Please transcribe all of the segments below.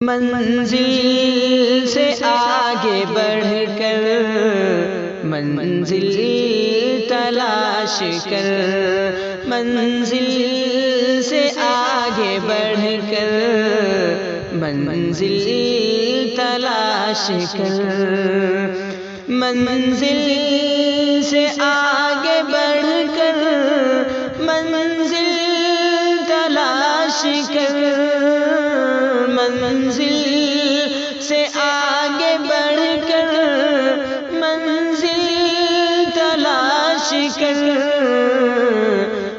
منزل سے آگے بڑھ کر منزل تلاش کر، منزل سے آگے بڑھ کر منزل تلاش کر، منزل سے آگے بڑھ کر منزل تلاش کر، منزل سے آگے بڑھ کر منزل تلاش کر،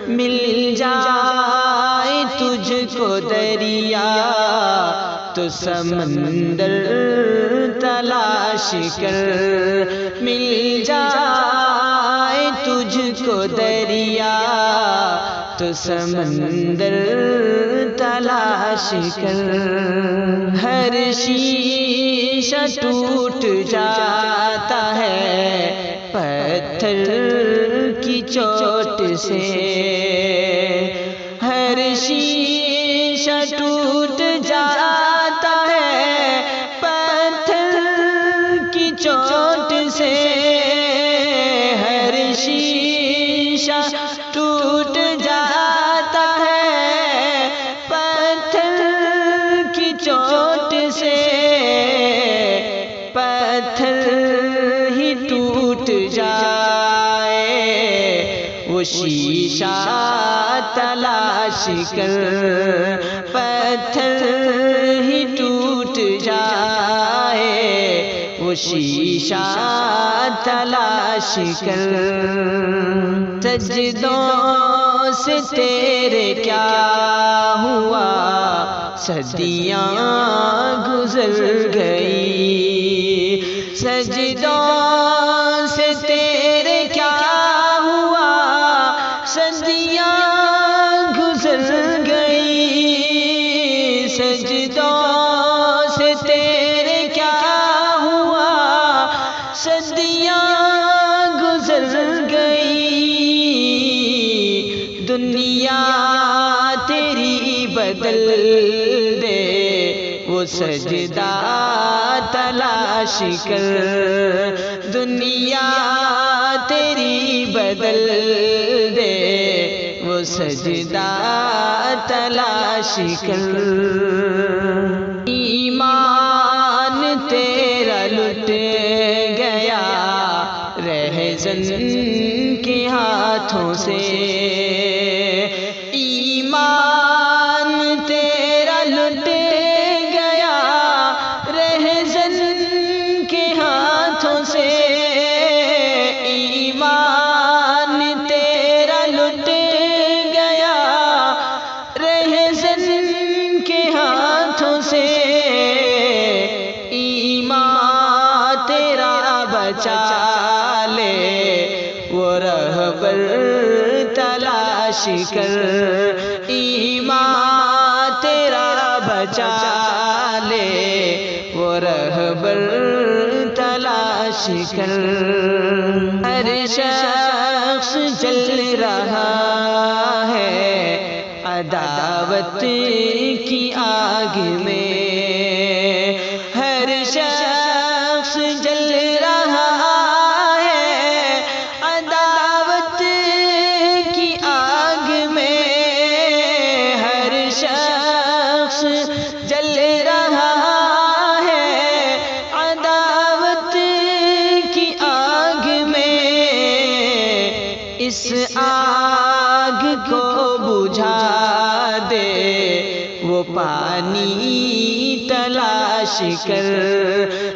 مل جائے تجھ کو دریا تو سمندر تلاش کر، مل جائے تجھ کو دریا تو سمندر تلاش کر، ہر شیشہ ٹوٹ جاتا ہے پتھر کی چوٹ سے، ہر شیشہ ٹوٹ جاتا ہے پتھر کی چوٹ سے، ہر شیشہ ٹوٹ جاتا ہے پتھر کی چوٹ سے، پتھر ہی ٹوٹ جائے وہ شیشہ تلاش کر، پتھر ہی ٹوٹ جائے وہ شیشہ تلاش کر، سجدوں سے تیرے کیا ہوا صدیاں گزر گئی، سجدوں سے تیرے کیا ہوا صدیاں گزر گئی، سجدوں سے تیرے کیا ہوا صدیاں گزر گئی، دنیا تیری بدل دے وہ سجدہ تلاش کر، دنیا تیری بدل دے وہ سجدہ تلاش کر، ایمان تیرا لٹ گیا رہزن کے ہاتھوں سے، ایمان تیرا لٹ گیا رہزن کے ہاتھوں سے، ایمان تیرا لٹ گیا رہزن کے ہاتھوں سے، ایمان تیرا بچا لے وہ رہبر تلاش کر، ایمان تیرا بچا لے وہ رہبر تلاش کر، ہر شخص جل رہا ہے عداوت کی آگ میں، ہر شخص جل رہا ہے عداوت کی آگ میں، ہر شخص جل رہا ہے عداوت کی آگ میں، اس آگ کو بجھا دے وہ پانی تلاش کر،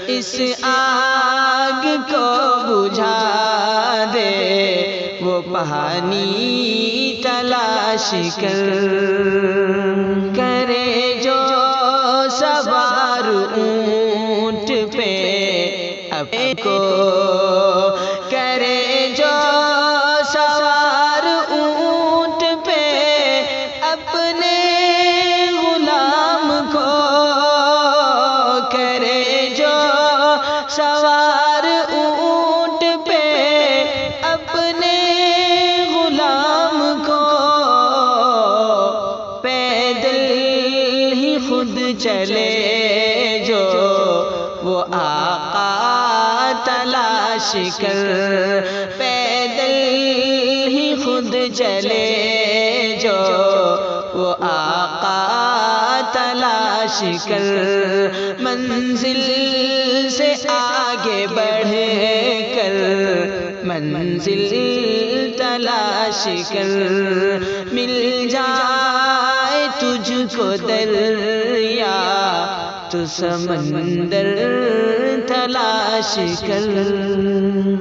اس آگ کو بجھا دے وہ پانی تلاش کر، کرے جو سوار اونٹ پہ اپنے کو، کرے جو سوار اونٹ پہ اپنے غلام کو، کرے جو سوار اونٹ پہ اپنے غلام کو، پیدل ہی خود چلے آقا تلاش کر، پیدل ہی خود چلے جو وہ آقا تلاش کر، منزل سے آگے بڑھ کر منزل تلاش کر، مل جائے تجھ کو دریا تو سمندر تلاش کر۔